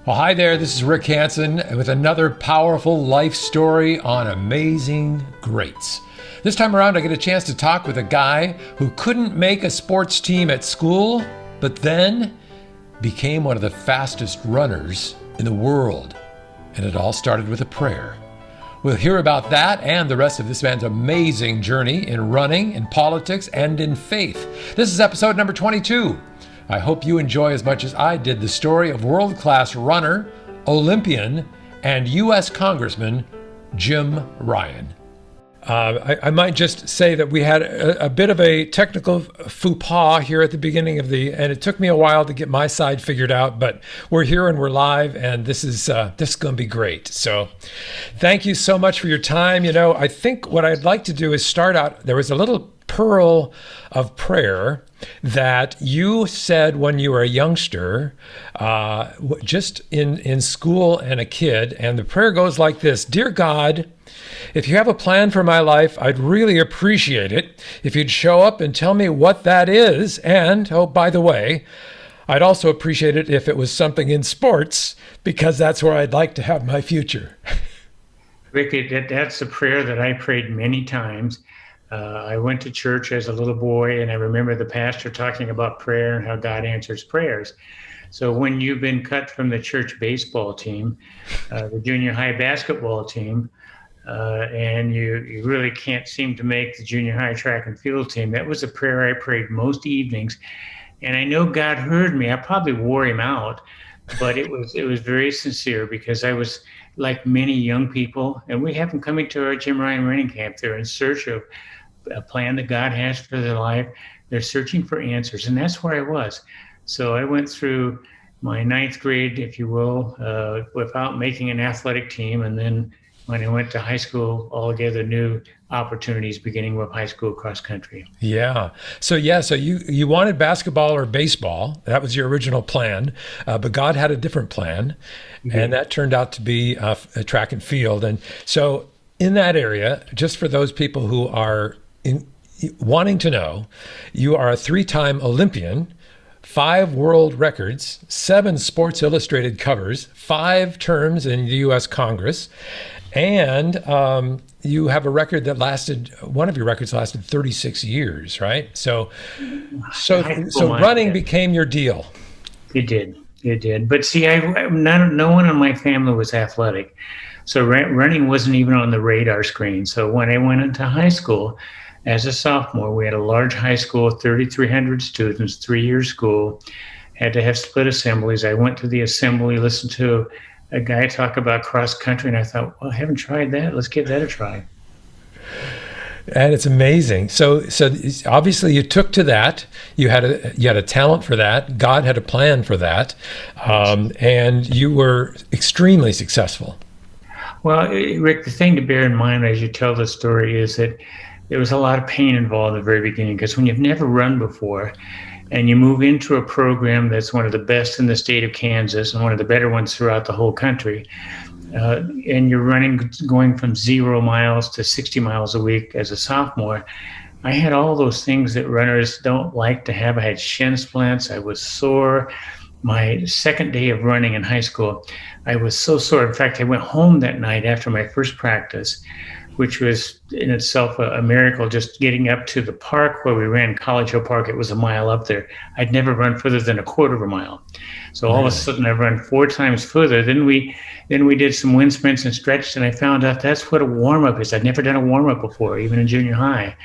Well, hi there. This is Rick Hansen with another powerful life story on Amazing Greats. This time around, I get a chance to talk with a guy who couldn't make a sports team at school, but then became one of the fastest runners in the world. And it all started with a prayer. We'll hear about that and the rest of this man's amazing journey in running, in politics, and in faith. This is episode number 22. I hope you enjoy as much as I did the story of world-class runner, Olympian, and U.S. Congressman Jim Ryun. I might just say that we had a bit of a technical faux pas here at the beginning and it took me a while to get my side figured out, but we're here and we're live, and this is going to be great. So thank you so much for your time. You know, I think what I'd like to do is start out, there was a little pearl of prayer that you said when you were a youngster, just in school and a kid, and the prayer goes like this: Dear God, if you have a plan for my life, I'd really appreciate it if you'd show up and tell me what that is. And, oh, by the way, I'd also appreciate it if it was something in sports, because that's where I'd like to have my future. Ricky, that's a prayer that I prayed many times. I went to church as a little boy, and I remember the pastor talking about prayer and how God answers prayers. So when you've been cut from the church baseball team, the junior high basketball team, and you really can't seem to make the junior high track and field team, that was a prayer I prayed most evenings. And I know God heard me. I probably wore him out, but it was very sincere, because I was like many young people, and we have them coming to our Jim Ryun running camp. They're in search of a plan that God has for their life. They're searching for answers, and that's where I was. So I went through my ninth grade, if you will, without making an athletic team, and then when I went to high school, altogether new opportunities, beginning with high school cross country. So you wanted basketball or baseball. That was your original plan, but God had a different plan, and that turned out to be a track and field. And so in that area, just for those people who are wanting to know, you are a 3-time Olympian, 5 world records, 7 Sports Illustrated covers, 5 terms in the U.S. Congress, and you have a record that one of your records lasted 36 years, right? So running became your deal. It did. But see, no one in my family was athletic. So running wasn't even on the radar screen. So when I went into high school as a sophomore, we had a large high school, 3,300 students, 3-year school, had to have split assemblies. I went to the assembly, listened to a guy talk about cross country, and I thought, well, I haven't tried that. Let's give that a try. And it's amazing. So obviously you took to that. You had a talent for that. God had a plan for that, and you were extremely successful. Well, Rick, the thing to bear in mind as you tell the story is that there was a lot of pain involved at the very beginning, because when you've never run before and you move into a program that's one of the best in the state of Kansas and one of the better ones throughout the whole country, and you're going from 0 miles to 60 miles a week as a sophomore, I had all those things that runners don't like to have. I had shin splints. I was sore. My second day of running in high school, I was so sore. In fact, I went home that night after my first practice, which was in itself a miracle, just getting up to the park where we ran, College Hill Park. It was a mile up there. I'd never run further than a quarter of a mile. So all of a sudden I've run 4 times further. Then we did some wind sprints and stretched, and I found out that's what a warm-up is. I'd never done a warm-up before, even in junior high.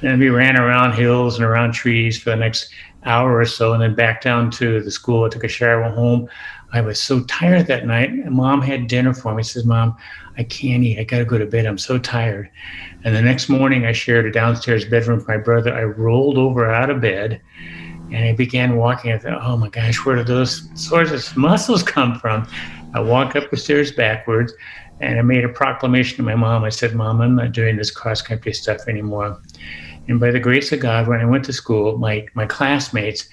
And we ran around hills and around trees for the next hour or so, and then back down to the school. I took a shower, went home. I was so tired that night. Mom had dinner for me. She says, Mom, I can't eat. I got to go to bed. I'm so tired. And the next morning, I shared a downstairs bedroom with my brother. I rolled over out of bed, and I began walking. I thought, oh, my gosh, where did those sorts of muscles come from? I walked up the stairs backwards, and I made a proclamation to my mom. I said, Mom, I'm not doing this cross-country stuff anymore. And by the grace of God, when I went to school, my classmates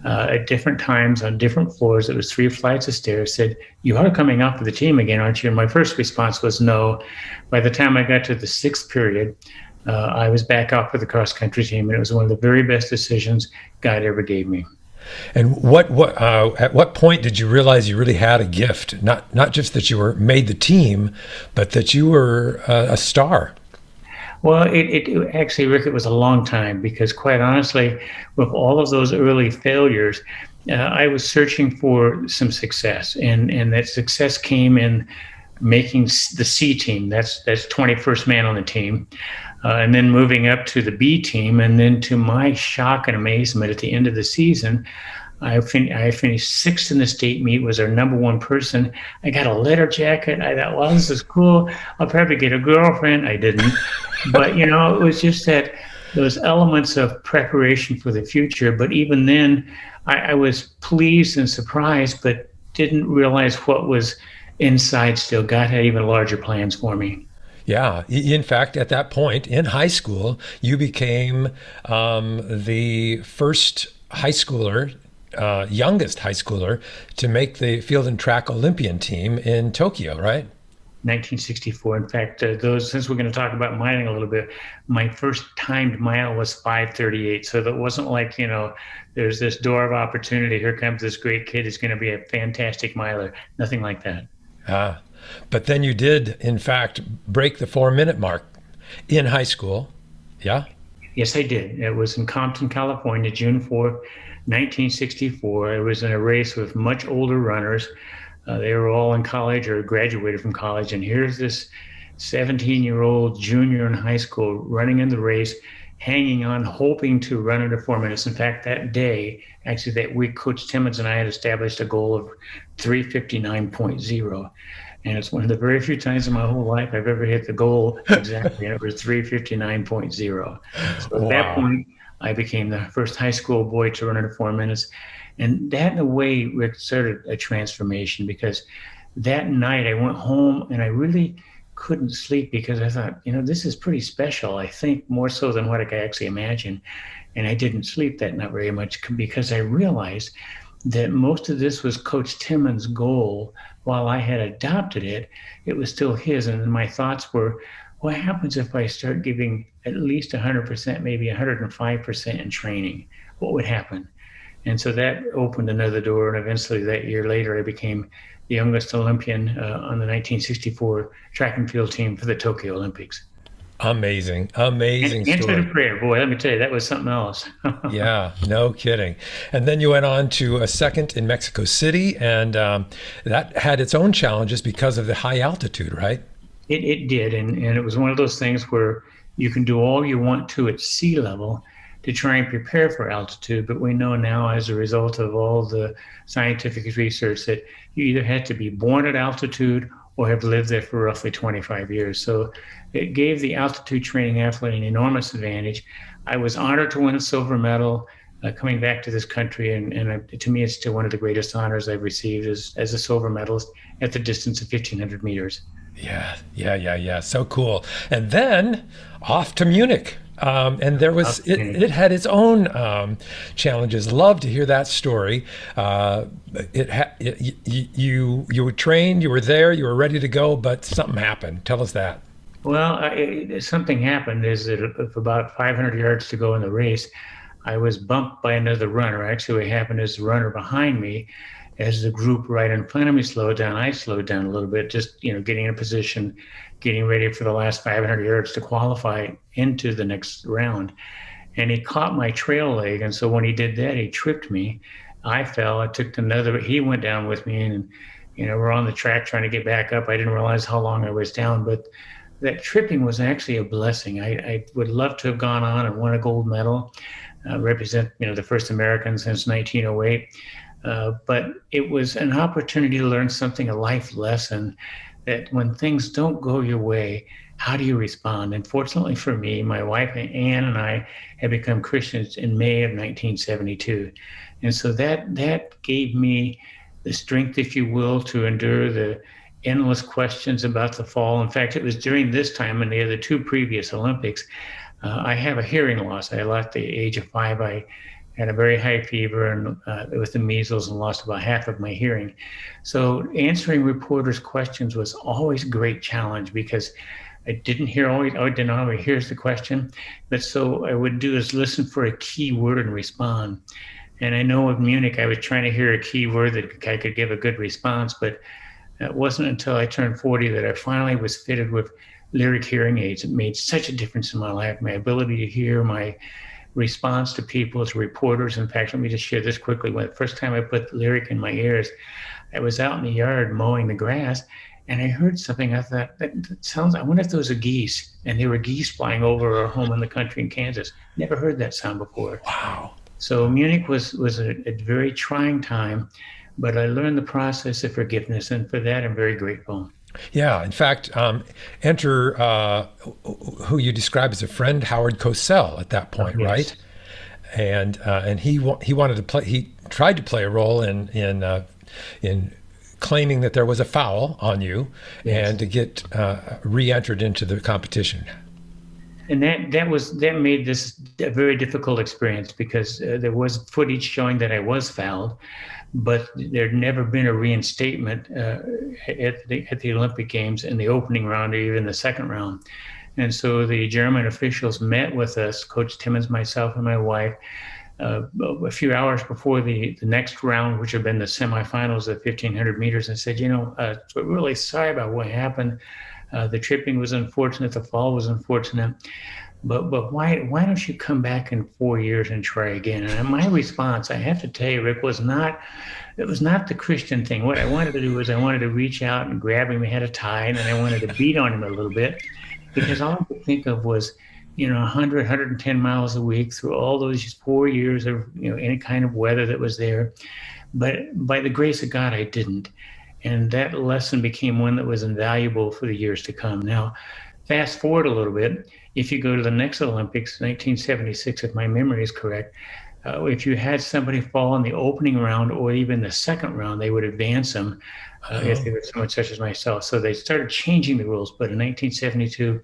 at different times on different floors, it was 3 flights of stairs, said, you are coming out for the team again, aren't you? And my first response was no. By the time I got to the 6th period, I was back out for the cross country team, and it was one of the very best decisions God ever gave me. And at what point did you realize you really had a gift? Not just that you were made the team, but that you were a star. Well, it actually, Rick, it was a long time because, quite honestly, with all of those early failures, I was searching for some success, and that success came in making the C team. That's 21st man on the team, and then moving up to the B team, and then to my shock and amazement, at the end of the season, I finished sixth in the state meet, was our number one person. I got a letter jacket. I thought, well, this is cool. I'll probably get a girlfriend. I didn't. But, it was just that those elements of preparation for the future. But even then, I was pleased and surprised, but didn't realize what was inside still. God had even larger plans for me. Yeah. In fact, at that point in high school, you became the first high schooler, youngest high schooler, to make the field and track Olympian team in Tokyo, right? 1964. In fact, since we're going to talk about miling a little bit, my first timed mile was 5:38. So that wasn't like, there's this door of opportunity. Here comes this great kid who's going to be a fantastic miler. Nothing like that. Ah, but then you did, in fact, break the 4 minute mark in high school. Yeah. Yes, I did. It was in Compton, California, June 4th, 1964. It was in a race with much older runners. They were all in college or graduated from college. And here's this 17-year-old junior in high school running in the race, hanging on, hoping to run under 4 minutes. In fact, that week, Coach Timmons and I had established a goal of 3:59.0. And it's one of the very few times in my whole life I've ever hit the goal exactly. And it was 3:59.0. So at that point, I became the first high school boy to run under 4 minutes. And that, in a way, Rick, started a transformation, because that night I went home and I really couldn't sleep because I thought, this is pretty special. I think more so than what I could actually imagine. And I didn't sleep that night very much because I realized that most of this was Coach Timmons' goal. While I had adopted it, it was still his. And my thoughts were, what happens if I start giving at least 100%, maybe 105% in training? What would happen? And so that opened another door. And eventually that year later, I became the youngest Olympian on the 1964 track and field team for the Tokyo Olympics. Amazing story. Answer to prayer. Boy, let me tell you, that was something else. Yeah, no kidding. And then you went on to a second in Mexico City, and that had its own challenges because of the high altitude, right? It did. And it was one of those things where you can do all you want to at sea level to try and prepare for altitude. But we know now, as a result of all the scientific research, that you either had to be born at altitude or have lived there for roughly 25 years. So it gave the altitude training athlete an enormous advantage. I was honored to win a silver medal coming back to this country. And to me, it's still one of the greatest honors I've received as a silver medalist at the distance of 1,500 meters. Yeah. So cool. And then off to Munich. And there was it had its own challenges. Love to hear that story. You were trained, you were there, you were ready to go, but something happened. Tell us that. Well, something happened. Is that with about 500 yards to go in the race, I was bumped by another runner. Actually, what happened is the runner behind me, as the group right in front of me slowed down, I slowed down a little bit, just getting in a position, getting ready for the last 500 yards to qualify into the next round. And he caught my trail leg, and so when he did that, he tripped me. I fell. I took another. He went down with me, and we're on the track trying to get back up. I didn't realize how long I was down, but that tripping was actually a blessing. I would love to have gone on and won a gold medal, represent the first American since 1908. But it was an opportunity to learn something, a life lesson, that when things don't go your way, how do you respond? And fortunately for me, my wife Ann and I had become Christians in May of 1972. And so that gave me the strength, if you will, to endure the endless questions about the fall. In fact, it was during this time and the other two previous Olympics, I have a hearing loss. I lost at the age of 5. I had a very high fever and with the measles and lost about half of my hearing. So answering reporters' questions was always a great challenge because I didn't always hear the question. But so I would do is listen for a key word and respond. And I know with Munich, I was trying to hear a key word that I could give a good response, but it wasn't until I turned 40 that I finally was fitted with lyric hearing aids. It made such a difference in my life, my ability to hear, my response to people, to reporters. In fact, let me just share this quickly. When the first time I put the lyric in my ears, I was out in the yard mowing the grass, and I heard something. I thought, that sounds, I wonder if those are geese. And there were geese flying over our home in the country in Kansas. Never heard that sound before. Wow. So Munich was a very trying time, but I learned the process of forgiveness, and for that I'm very grateful. Yeah. In fact, enter who you describe as a friend, Howard Cosell, at that point, Yes. right? And he wanted to play. He tried to play a role in claiming that there was a foul on you, Yes. and to get re-entered into the competition. And that made this a very difficult experience, because there was footage showing that I was fouled, but there'd never been a reinstatement at the Olympic Games in the opening round or even the second round. And so the German officials met with us, Coach Timmons, myself, and my wife, a few hours before the next round, which had been the semifinals of 1,500 meters, and said, we're really sorry about what happened. The tripping was unfortunate, the fall was unfortunate, but why don't you come back in 4 years and try again? And my response, I have to tell you, Rick, was not the Christian thing. What I wanted to do was I wanted to reach out and grab him. He had a tie, and I wanted to beat on him a little bit, because all I could think of was, 100, 110 miles a week through all those 4 years of, any kind of weather that was there. But by the grace of God, I didn't. And that lesson became one that was invaluable for the years to come. Now, fast forward a little bit. If you go to the next Olympics, 1976, if my memory is correct, if you had somebody fall in the opening round or even the second round, they would advance them if they were someone such as myself. So they started changing the rules. But in 1972,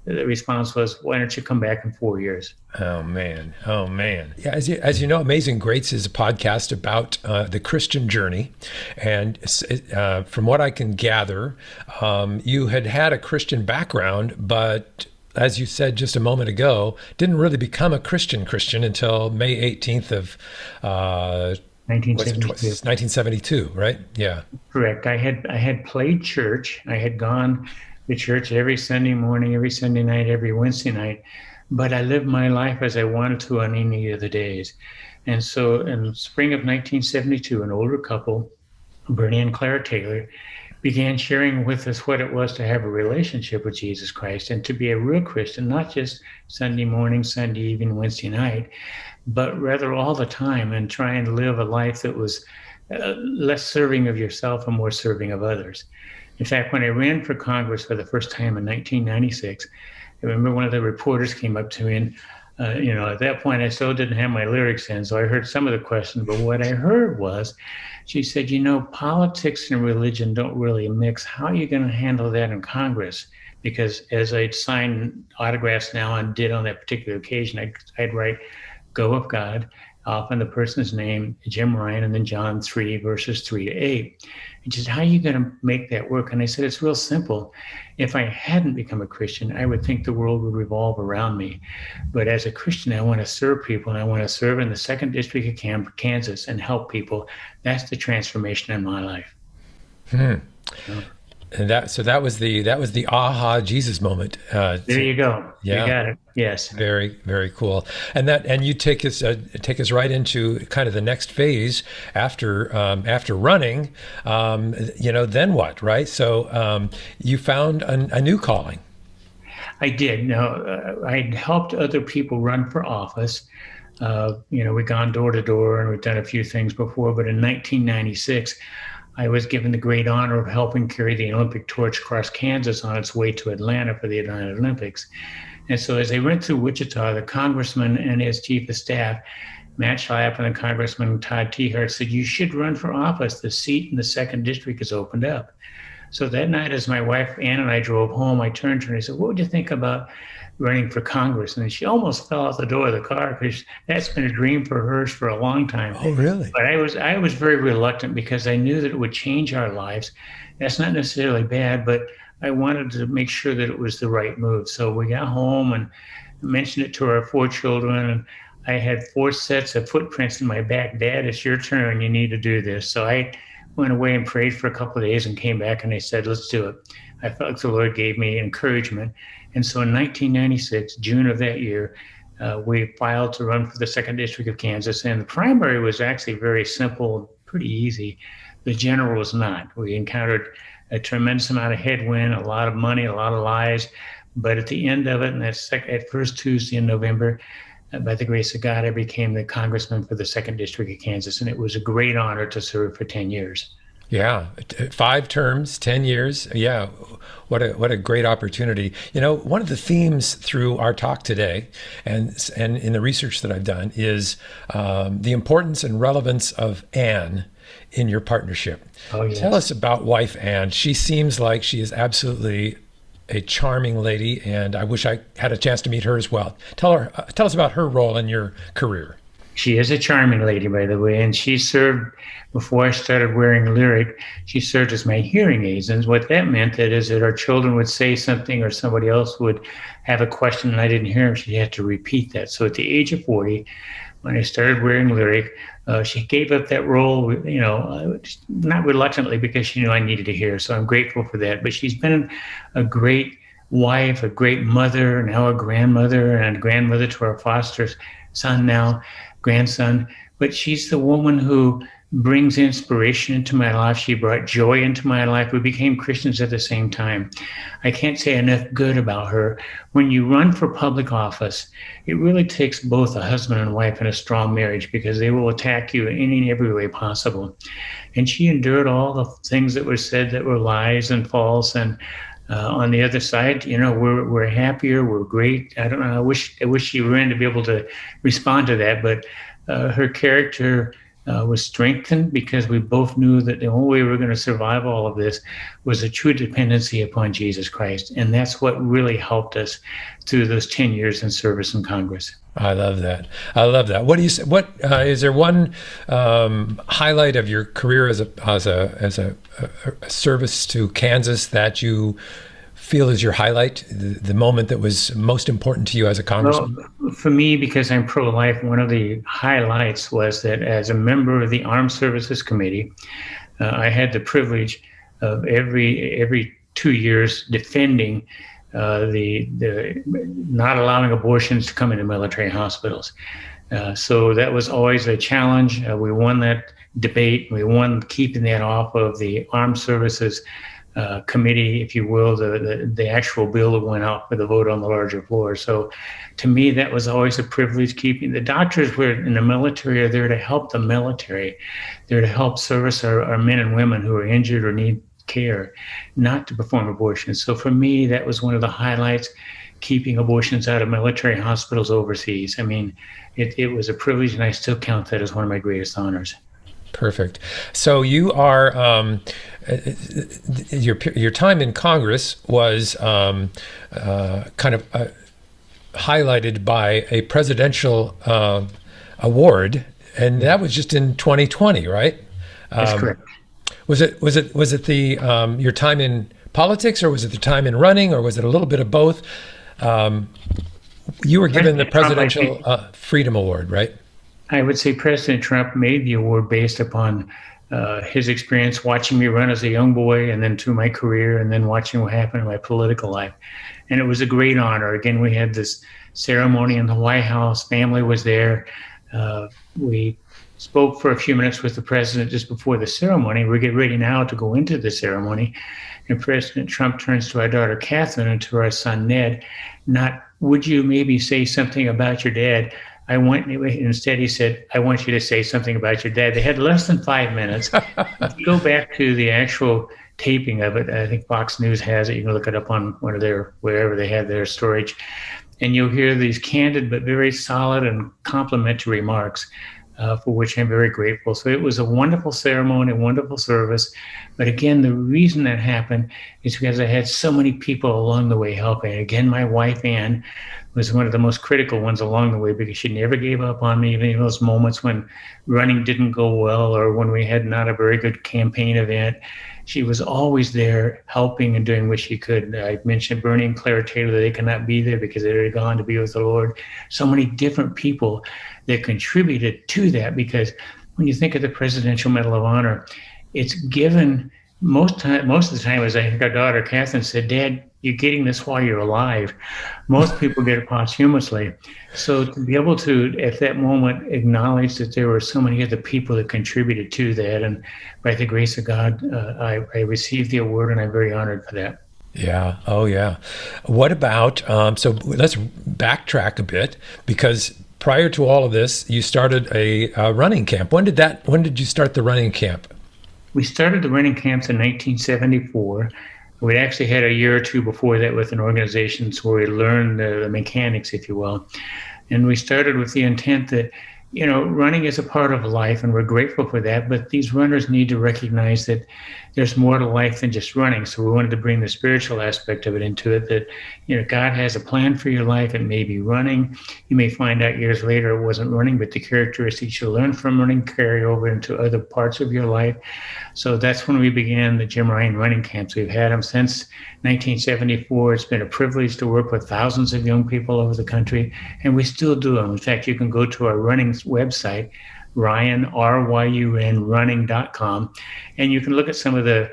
the response was, why don't you come back in 4 years? Oh, man. Oh, man. Yeah, as you know, Amazing Greats is a podcast about the Christian journey. And from what I can gather, you had a Christian background, but as you said just a moment ago, didn't really become a Christian until May 18th of 1972, right? Yeah. Correct. I had played church. I had gone to church every Sunday morning, every Sunday night, every Wednesday night, but I lived my life as I wanted to on any of the days. And so in spring of 1972, an older couple, Bernie and Clara Taylor, began sharing with us what it was to have a relationship with Jesus Christ and to be a real Christian, not just Sunday morning, Sunday evening, Wednesday night, but rather all the time, and try and live a life that was less serving of yourself and more serving of others. In fact, when I ran for Congress for the first time in 1996, I remember one of the reporters came up to me, and at that point I still didn't have my lyrics in, so I heard some of the questions, but what I heard was, she said, politics and religion don't really mix. How are you going to handle that in Congress? Because as I'd sign autographs now and did on that particular occasion, I'd write, "Go with God," often the person's name, Jim Ryan, and then John 3, verses 3 to 8. And she said, how are you going to make that work? And I said, it's real simple. If I hadn't become a Christian, I would think the world would revolve around me. But as a Christian, I want to serve people, and I want to serve in the 2nd District of Kansas and help people. That's the transformation in my life. And that was the aha Jesus moment. There you go. Yeah. You got it. Yes. Very, very cool. And you take us right into kind of the next phase after running. Then what, right? So you found a new calling. I did. No, I'd helped other people run for office. We'd gone door to door, and we'd done a few things before. But in 1996. I was given the great honor of helping carry the Olympic torch across Kansas on its way to Atlanta for the Atlanta Olympics. And so as I went through Wichita, the congressman and his chief of staff, Matt Schlapp, and the congressman Todd Tiehart, said, you should run for office. The seat in the 2nd District is opened up. So that night, as my wife Ann and I drove home, I turned to her and I said, what would you think about running for Congress? And she almost fell out the door of the car, because that's been a dream for hers for a long time. Oh, really? But I was very reluctant, because I knew that it would change our lives. That's not necessarily bad, but I wanted to make sure that it was the right move. So we got home and mentioned it to our 4 children, and I had 4 sets of footprints in my back. Dad, it's your turn. You need to do this. So I went away and prayed for a couple of days and came back and they said, let's do it. I felt like the Lord gave me encouragement. And so in 1996, June of that year, we filed to run for the 2nd District of Kansas. And the primary was actually very simple, pretty easy. The general was not. We encountered a tremendous amount of headwind, a lot of money, a lot of lies. But at the end of it, and that first Tuesday in November, by the grace of God, I became the congressman for the 2nd District of Kansas. And it was a great honor to serve for 10 years. Yeah, 5 terms, 10 years. Yeah, what a great opportunity. You know, one of the themes through our talk today, and in the research that I've done, is the importance and relevance of Anne in your partnership. Oh, yes. Tell us about wife Anne. She seems like she is absolutely a charming lady, and I wish I had a chance to meet her as well. Tell us about her role in your career. She is a charming lady, by the way, and she served, before I started wearing lyric, she served as my hearing aids. And what that meant is that our children would say something or somebody else would have a question and I didn't hear them, she had to repeat that. So at the age of 40, when I started wearing lyric, she gave up that role, you know, not reluctantly because she knew I needed to hear. So I'm grateful for that. But she's been a great wife, a great mother, now a grandmother, and a grandmother to our foster son now, grandson. But she's the woman who brings inspiration into my life. She brought joy into my life. We became Christians at the same time. I can't say enough good about her. When you run for public office, it really takes both a husband and wife in a strong marriage because they will attack you in any and every way possible. And she endured all the things that were said that were lies and false. And on the other side, you know, we're happier, we're great. I don't know. I wish she were in to be able to respond to that, but her character was strengthened because we both knew that the only way we were going to survive all of this was a true dependency upon Jesus Christ. And that's what really helped us through those 10 years in service in Congress. I love that. I love that. What do you say? What is there one highlight of your career as a service to Kansas that you feel is your highlight, the moment that was most important to you as a congressman? Well, for me, because I'm pro-life, one of the highlights was that as a member of the Armed Services Committee, I had the privilege of every 2 years defending the not allowing abortions to come into military hospitals. So that was always a challenge. We won that debate. We won keeping that off of the Armed Services committee, if you will, the actual bill that went out for the vote on the larger floor. So to me, that was always a privilege. Keeping the doctors were in the military are there to help the military. They're to help service our men and women who are injured or need care, not to perform abortions. So for me, that was one of the highlights, keeping abortions out of military hospitals overseas. I mean, it was a privilege, and I still count that as one of my greatest honors. Perfect. So you are your time in Congress was kind of highlighted by a presidential award, and that was just in 2020, right? That's correct. Was it the your time in politics, or was it the time in running, or was it a little bit of both? You were given the Presidential Freedom Award, right? I would say President Trump made the award based upon his experience watching me run as a young boy, and then through my career, and then watching what happened in my political life. And it was a great honor. Again, we had this ceremony in the White House. Family was there. We spoke for a few minutes with the president just before the ceremony. We get ready now to go into the ceremony. And President Trump turns to our daughter, Catherine, and to our son, Ned, not, would you maybe say something about your dad? Instead, he said, I want you to say something about your dad. They had less than 5 minutes. If you go back to the actual taping of it, I think Fox News has it. You can look it up on one of their, wherever they have their storage. And you'll hear these candid but very solid and complimentary remarks, for which I'm very grateful. So it was a wonderful ceremony, a wonderful service. But again, the reason that happened is because I had so many people along the way helping. Again, my wife, Anne, was one of the most critical ones along the way because she never gave up on me, even in those moments when running didn't go well or when we had not a very good campaign event. she was always there helping and doing what she could. I mentioned Bernie and Clara Taylor, they could not be there because they had gone to be with the Lord. So many different people that contributed to that, because when you think of the Presidential Medal of Honor, it's given most of the time, as I think our daughter Catherine said, Dad, you're getting this while you're alive. Most people get it posthumously. So to be able to, at that moment, acknowledge that there were so many other people that contributed to that, and by the grace of God, I received the award, and I'm very honored for that. Yeah. Oh, yeah. What about, so let's backtrack a bit, because prior to all of this, you started a running camp. When did you start the running camp? We started the running camps in 1974. We actually had a year or two before that with an organization where we learned the mechanics, if you will. And we started with the intent that, running is a part of life, and we're grateful for that. But these runners need to recognize that there's more to life than just running. So we wanted to bring the spiritual aspect of it into it, that, God has a plan for your life. It may be running. You may find out years later it wasn't running, but the characteristics you learn from running carry over into other parts of your life. So that's when we began the Jim Ryan running camps. We've had them since 1974. It's been a privilege to work with thousands of young people over the country, and we still do them. In fact, you can go to our running website, Ryun, RYUN, running.com, and you can look at some of the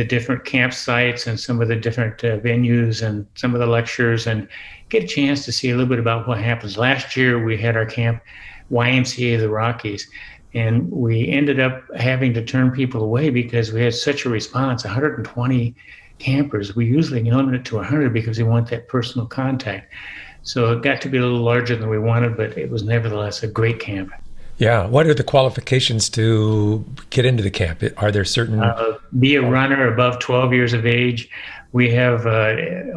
different campsites and some of the different venues and some of the lectures, and get a chance to see a little bit about what happens. Last year, we had our camp, YMCA of the Rockies, and we ended up having to turn people away because we had such a response, 120 campers. We usually limit it to 100 because we want that personal contact. So it got to be a little larger than we wanted, but it was nevertheless a great camp. Yeah. What are the qualifications to get into the camp? Are there certain... be a runner above 12 years of age. We have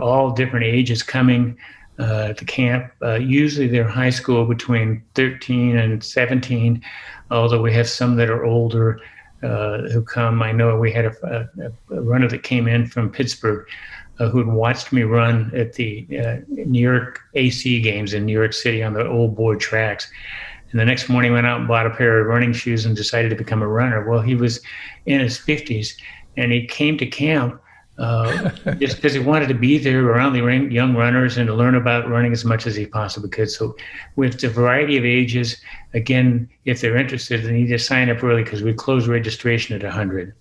all different ages coming to camp. Usually they're high school between 13 and 17, although we have some that are older who come. I know we had a runner that came in from Pittsburgh who had watched me run at the New York AC games in New York City on the old board tracks. And the next morning went out and bought a pair of running shoes and decided to become a runner. Well, he was in his 50s, and he came to camp just because he wanted to be there around the young runners and to learn about running as much as he possibly could. So with the variety of ages, again, if they're interested, they need to sign up early because we close registration at 100.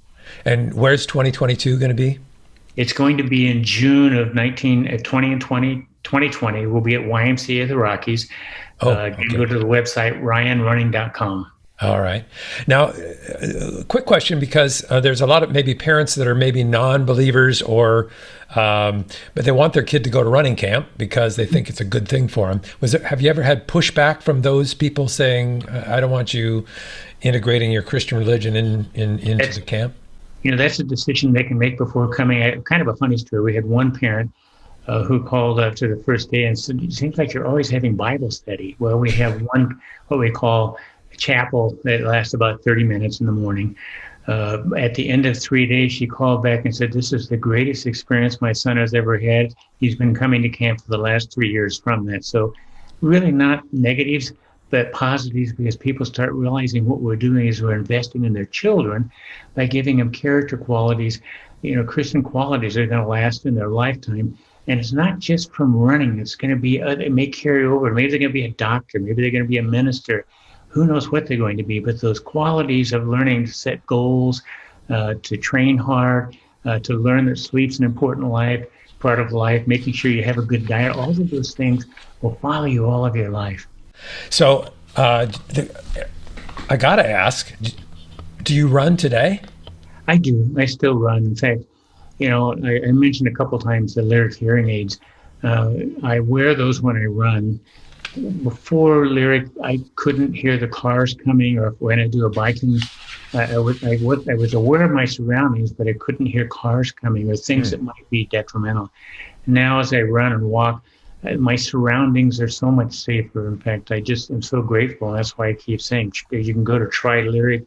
And where's 2022 going to be? It's going to be in June of 2020. We'll be at YMCA of the Rockies. Okay. Go to the website, ryunrunning.com. All right. Now, quick question, because there's a lot of maybe parents that are maybe non-believers but they want their kid to go to running camp because they think it's a good thing for them. Have you ever had pushback from those people saying, I don't want you integrating your Christian religion into the camp? That's a decision they can make before coming. Kind of a funny story. We had one parent who called up to the first day and said, it seems like you're always having Bible study. Well, we have one, what we call a chapel that lasts about 30 minutes in the morning. At the end of 3 days, she called back and said, this is the greatest experience my son has ever had. He's been coming to camp for the last 3 years from that. So really not negatives, but positives, because people start realizing what we're doing is we're investing in their children by giving them character qualities, Christian qualities that are going to last in their lifetime. And it's not just from running. It's going to be, it may carry over. Maybe they're going to be a doctor. Maybe they're going to be a minister. Who knows what they're going to be? But those qualities of learning to set goals, to train hard, to learn that sleep's an important part of life, making sure you have a good diet, all of those things will follow you all of your life. So I got to ask, do you run today? I do. I still run. In fact, I mentioned a couple times the Lyric hearing aids. I wear those when I run. Before Lyric, I couldn't hear the cars coming, or when I do a biking, I was aware of my surroundings, but I couldn't hear cars coming or things that might be detrimental. Now, as I run and walk, my surroundings are so much safer. In fact, I just am so grateful. That's why I keep saying you can go to Try Lyric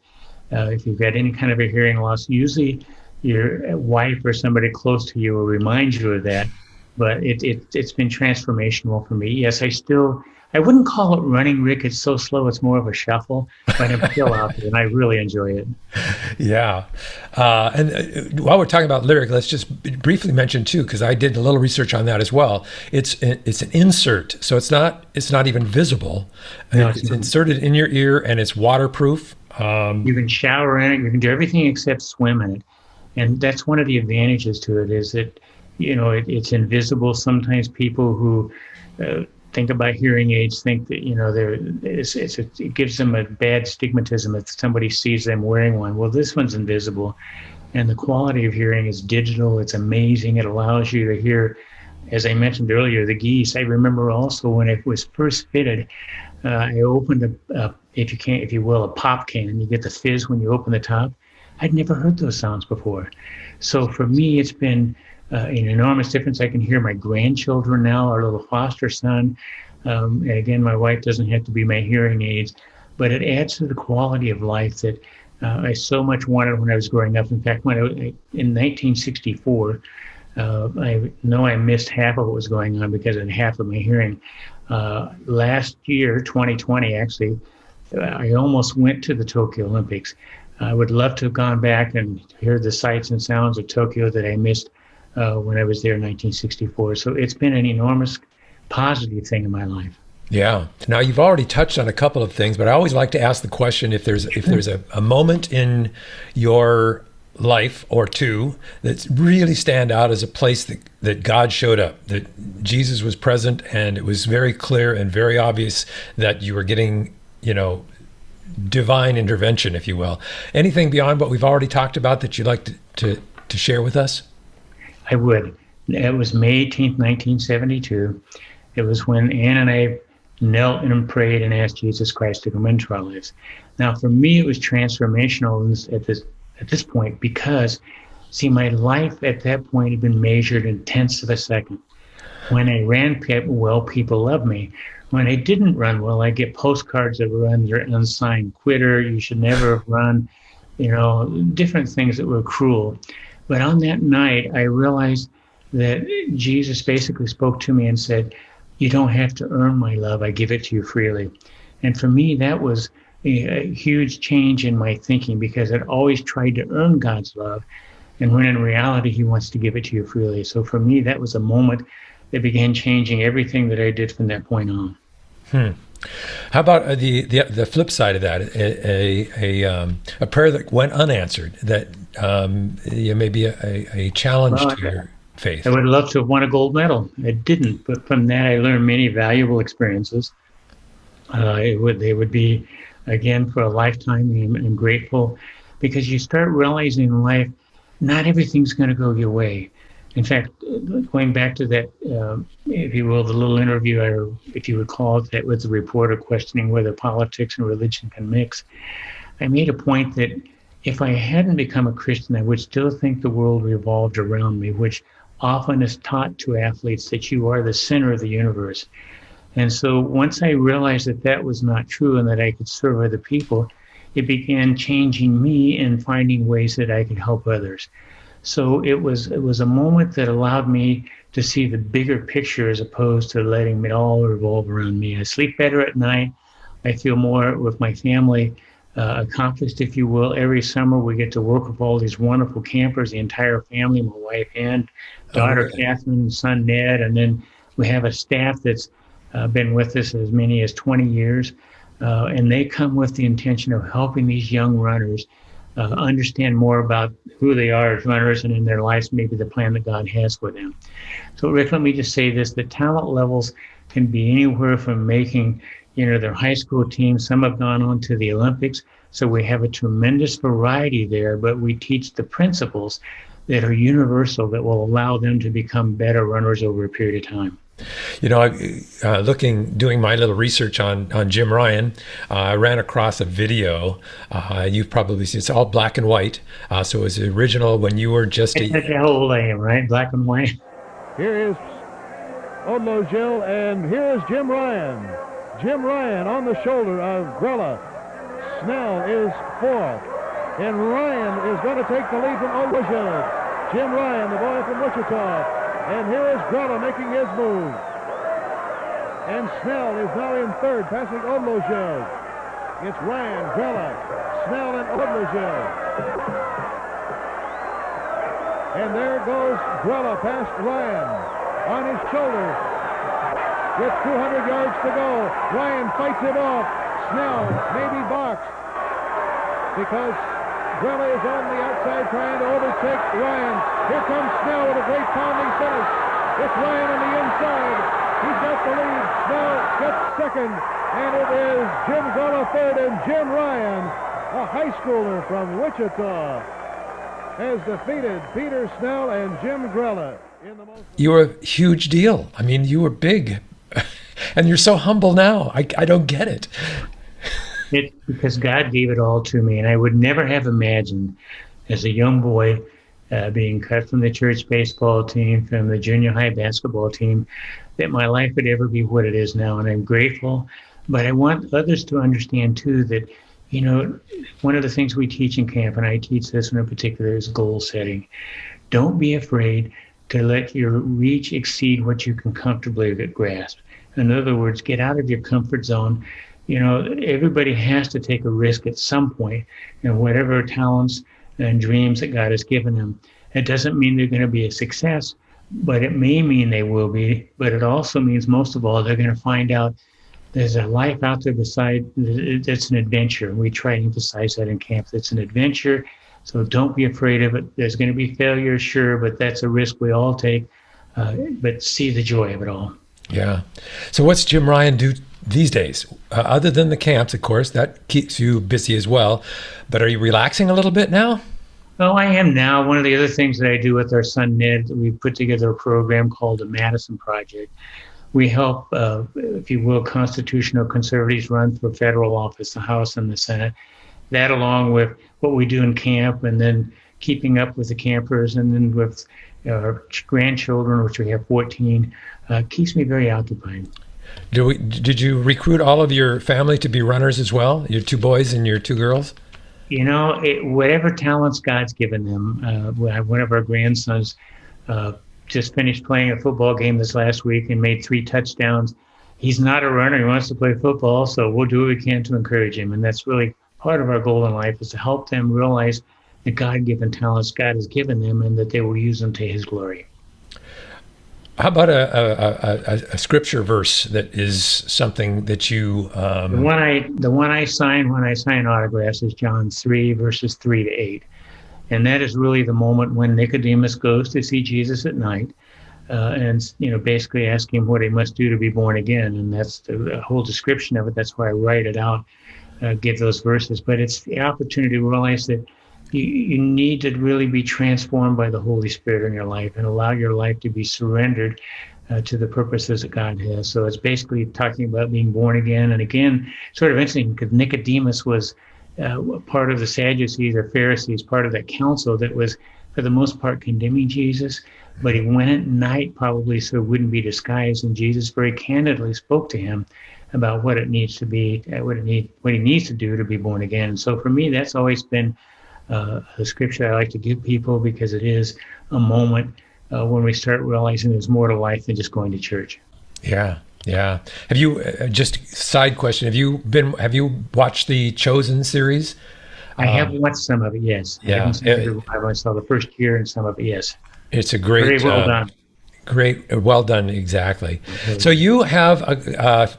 if you've got any kind of a hearing loss. Usually, your wife or somebody close to you will remind you of that. But it's been transformational for me. Yes, I still I wouldn't call it running, Rick. It's so slow. It's more of a shuffle, but I'm still out there and I really enjoy it. Yeah. And while we're talking about lyric, let's just briefly mention too, because I did a little research on that as well. It's an insert, so it's not even visible. No, It's inserted in your ear, and it's waterproof. you can shower in it. You can do everything except swim in it. And that's one of the advantages to it is that, it's invisible. Sometimes people who think about hearing aids think that, it gives them a bad stigmatism if somebody sees them wearing one. Well, this one's invisible. And the quality of hearing is digital. It's amazing. It allows you to hear, as I mentioned earlier, the geese. I remember also when it was first fitted, I opened if you will, a pop can. You get the fizz when you open the top. I'd never heard those sounds before. So for me, it's been an enormous difference. I can hear my grandchildren now, our little foster son. And again, my wife doesn't have to be my hearing aids, but it adds to the quality of life that I so much wanted when I was growing up. In fact, in 1964, I know I missed half of what was going on because of half of my hearing. Last year, 2020, actually, I almost went to the Tokyo Olympics. I would love to have gone back and hear the sights and sounds of Tokyo that I missed when I was there in 1964. So it's been an enormous positive thing in my life. Yeah. Now you've already touched on a couple of things, but I always like to ask the question if there's a moment in your life or two that really stand out as a place that God showed up, that Jesus was present, and it was very clear and very obvious that you were getting, divine intervention, if you will. Anything beyond what we've already talked about that you'd like to share with us? I would. It was May 18th, 1972. It was when Ann and I knelt and prayed and asked Jesus Christ to come into our lives. Now, for me, it was transformational at this point because, see, my life at that point had been measured in tenths of a second. When I ran well, people loved me. When I didn't run well, I get postcards that were under unsigned quitter, you should never have run, different things that were cruel. But on that night, I realized that Jesus basically spoke to me and said, you don't have to earn my love. I give it to you freely. And for me, that was a huge change in my thinking because I'd always tried to earn God's love. And when in reality, he wants to give it to you freely. So for me, that was a moment that began changing everything that I did from that point on. How about the flip side of that? A prayer that went unanswered, that maybe a challenge to your faith. I would love to have won a gold medal. I didn't, but from that I learned many valuable experiences. They would be, again, for a lifetime. I'm grateful because you start realizing in life, not everything's going to go your way. In fact, going back to that, if you will, the little interview, or if you would call it, that with the reporter questioning whether politics and religion can mix, I made a point that if I hadn't become a Christian, I would still think the world revolved around me, which often is taught to athletes that you are the center of the universe. And so once I realized that that was not true and that I could serve other people, it began changing me and finding ways that I could help others. So it was a moment that allowed me to see the bigger picture as opposed to letting it all revolve around me. I sleep better at night. I feel more with my family accomplished, if you will. Every summer we get to work with all these wonderful campers, the entire family, my wife and daughter Catherine, son Ned, and then we have a staff that's been with us as many as 20 years. And they come with the intention of helping these young runners understand more about who they are as runners and in their lives, maybe the plan that God has for them. So, Rick, let me just say this. The talent levels can be anywhere from making, their high school team. Some have gone on to the Olympics. So we have a tremendous variety there, but we teach the principles that are universal that will allow them to become better runners over a period of time. Doing my little research on Jim Ryan, I ran across a video. You've probably seen, it's all black and white. So it was the original when you were just That's how old I am, right? Black and white. Here is Odlo Jill, and here is Jim Ryan. Jim Ryan on the shoulder of Grella. Snell is fourth, and Ryan is going to take the lead from Odlo Jill. Jim Ryan, the boy from Wichita. And here is Grella making his move. And Snell is now in third, passing Odlogel. It's Ryan, Grella, Snell, and Odlogel. And there goes Grella past Ryan on his shoulder. With 200 yards to go, Ryan fights him off. Snell maybe boxed because Grella is on the outside trying to overtake Ryan. Here comes Snell with a great pounding finish. It's Ryan on the inside. He's got the lead. Snell gets second. And it is Jim Grella third. And Jim Ryan, a high schooler from Wichita, has defeated Peter Snell and Jim Grella. You were a huge deal. I mean, you were big. And you're so humble now. I don't get it. It's because God gave it all to me. And I would never have imagined as a young boy being cut from the church baseball team, from the junior high basketball team, that my life would ever be what it is now. And I'm grateful. But I want others to understand, too, that, you know, one of the things we teach in camp, and I teach this one in particular, is goal setting. Don't be afraid to let your reach exceed what you can comfortably grasp. In other words, get out of your comfort zone. You know, everybody has to take a risk at some point, and whatever talents and dreams that God has given them. It doesn't mean they're going to be a success, but it may mean they will be. But it also means, most of all, they're going to find out there's a life out there beside that's an adventure. We try to emphasize that in camp. It's an adventure. So don't be afraid of it. There's going to be failure, sure, but that's a risk we all take. But see the joy of it all. Yeah. So what's Jim Ryan do these days? Other than the camps, of course, that keeps you busy as well. But are you relaxing a little bit now? Oh, I am now. One of the other things that I do with our son, Ned, we put together a program called the Madison Project. We help, if you will, constitutional conservatives run for federal office, the House and the Senate. That, along with what we do in camp, and then keeping up with the campers, and then with our grandchildren, which we have 14, keeps me very occupied. Did you recruit all of your family to be runners as well? Your 2 boys and your 2 girls? You know, whatever talents God's given them. One of our grandsons just finished playing a football game this last week and made 3 touchdowns. He's not a runner. He wants to play football, so we'll do what we can to encourage him. And that's really part of our goal in life, is to help them realize the God-given talents God has given them, and that they will use them to His glory. How about a scripture verse that is something that you... The one I sign when I sign autographs is John 3, verses 3 to 8. And that is really the moment when Nicodemus goes to see Jesus at night, and, you know, basically ask him what he must do to be born again. And that's the whole description of it. That's why I write it out, give those verses. But it's the opportunity to realize that you need to really be transformed by the Holy Spirit in your life, and allow your life to be surrendered to the purposes that God has. So it's basically talking about being born again. And again, sort of interesting, because Nicodemus was part of the Sadducees or Pharisees, part of that council that was, for the most part, condemning Jesus. But he went at night, probably so it wouldn't be disguised, and Jesus very candidly spoke to him about what it needs to be, what he needs to do to be born again. And so for me, that's always been a scripture I like to give people, because it is a moment when we start realizing there's more to life than just going to church. Yeah. Yeah. Have you, just side question, have you watched the Chosen series? I have watched some of it, yes. Yeah. I saw the first year and some of it, yes. It's a great, very well done. Great, well done, exactly. So you have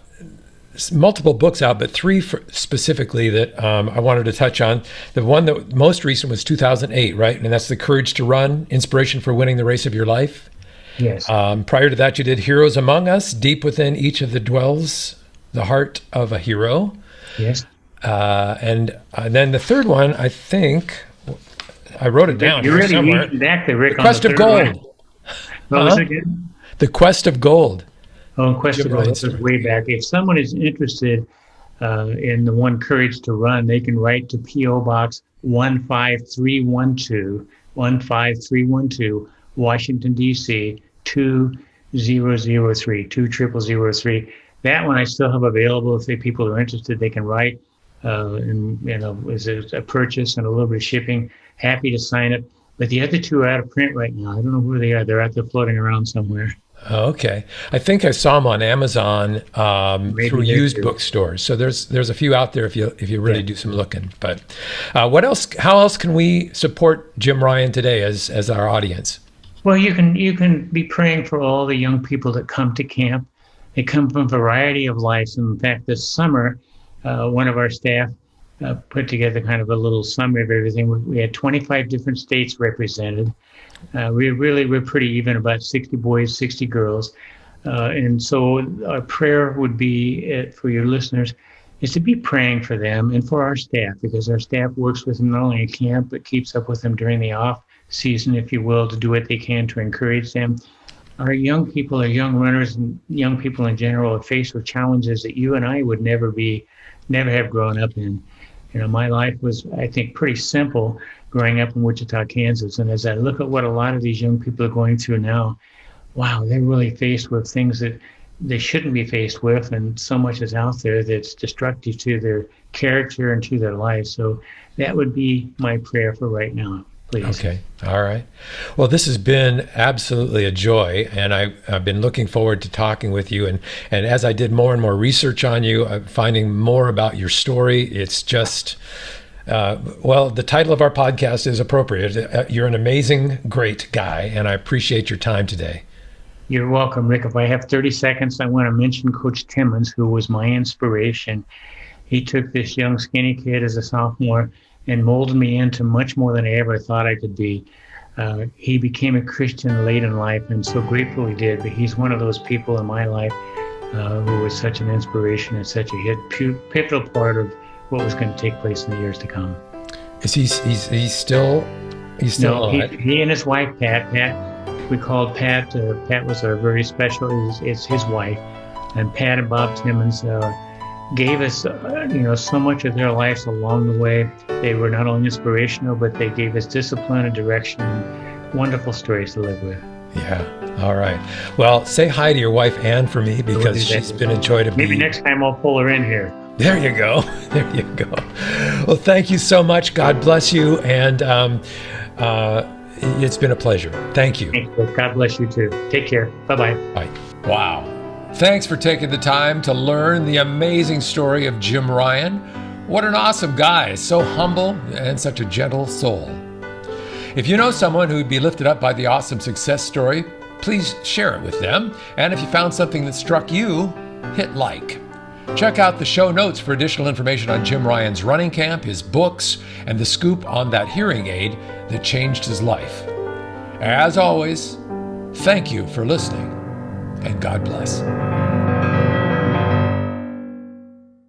multiple books out, but 3 specifically that I wanted to touch on. The one that most recent was 2008, right? And that's The Courage to Run, Inspiration for Winning the Race of Your Life. Yes. Prior to that, you did Heroes Among Us, Deep Within Each of the Dwells the Heart of a Hero. Yes. And then the third one, I think, I wrote it down You're really somewhere. Exactly, Rick. The Quest of Gold. What was it again? The Quest of Gold. Oh, Quest of Gold. This is way back. If someone is interested in the one, Courage to Run, they can write to P.O. Box 15312, 15312, Washington, D.C., 2003, 20003. That one I still have available. If people are interested, they can write. And, you know, is a purchase and a little bit of shipping. Happy to sign it. But the other 2 are out of print right now. I don't know where they are. They're out there floating around somewhere. Okay. I think I saw them on Amazon through used too. bookstores. So there's a few out there if you really do some looking. But what else? How else can we support Jim Ryan today as our audience? Well, you can be praying for all the young people that come to camp. They come from a variety of lives. In fact, this summer, one of our staff put together kind of a little summary of everything. We had 25 different states represented. We're pretty even, about 60 boys, 60 girls. And so our prayer would be for your listeners is to be praying for them and for our staff, because our staff works with them not only in camp, but keeps up with them during the off season, if you will, to do what they can to encourage them. Our young people, our young runners, and young people in general are faced with challenges that you and I would never have grown up in. You know, my life was, I think, pretty simple growing up in Wichita, Kansas. And as I look at what a lot of these young people are going through now, wow, they're really faced with things that they shouldn't be faced with. And so much is out there that's destructive to their character and to their life. So that would be my prayer for right now. Please. Okay. All right. Well, this has been absolutely a joy, and I've been looking forward to talking with you. And as I did more and more research on you, I'm finding more about your story. It's just, well, the title of our podcast is appropriate. You're an amazing, great guy, and I appreciate your time today. You're welcome, Rick. If I have 30 seconds, I want to mention Coach Timmons, who was my inspiration. He took this young, skinny kid as a sophomore and molded me into much more than I ever thought I could be. He became a Christian late in life, and so grateful he did. But he's one of those people in my life who was such an inspiration and such a pivotal part of what was going to take place in the years to come. Is he's still alive? He and his wife, Pat, we called Pat. Pat was our very special. It's his wife, and Pat and Bob Timmons gave us, so much of their lives along the way. They were not only inspirational, but they gave us discipline and direction and wonderful stories to live with. Yeah. All right. Well, say hi to your wife, Ann, for me, because she's been a joy to be. Maybe next time I'll pull her in here. There you go. There you go. Well, thank you so much. God bless you. And it's been a pleasure. Thank you. Thank you. God bless you too. Take care. Bye-bye. Bye. Wow. Thanks for taking the time to learn the amazing story of Jim Ryan. What an awesome guy, so humble and such a gentle soul. If you know someone who would be lifted up by the awesome success story, please share it with them. And if you found something that struck you, hit like. Check out the show notes for additional information on Jim Ryan's running camp, his books, and the scoop on that hearing aid that changed his life. As always, thank you for listening, and God bless.